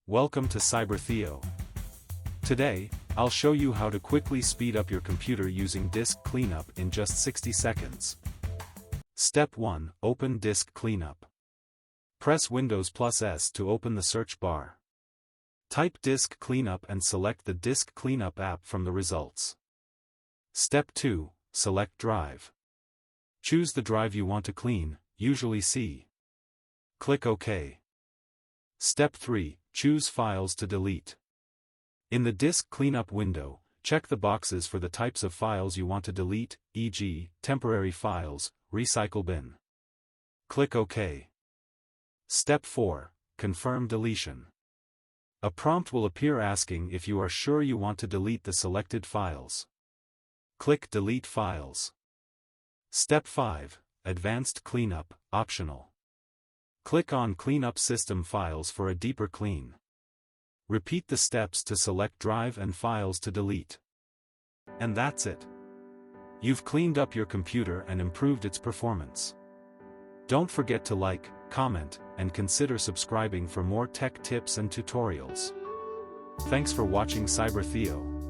Welcome to CyberTheo. Today, I'll show you how to quickly speed up your computer using disk cleanup in just 60 seconds. Step 1. Open Disk Cleanup. Press Windows plus S to open the search bar. Type Disk Cleanup and select the Disk Cleanup app from the results. Step 2. Select Drive. Choose the drive you want to clean, usually C. Click OK. Step 3. Choose Files to delete. In the Disk Cleanup window, check the boxes for the types of files you want to delete, e.g., temporary files, recycle bin. Click OK. Step 4. Confirm deletion. A prompt will appear asking if you are sure you want to delete the selected files. Click Delete Files. Step 5. Advanced Cleanup, optional. Click on Clean up System Files for a deeper clean. Repeat the steps to select drive and files to delete. And that's it. You've cleaned up your computer and improved its performance. Don't forget to like, comment, and consider subscribing for more tech tips and tutorials. Thanks for watching CyberTheo.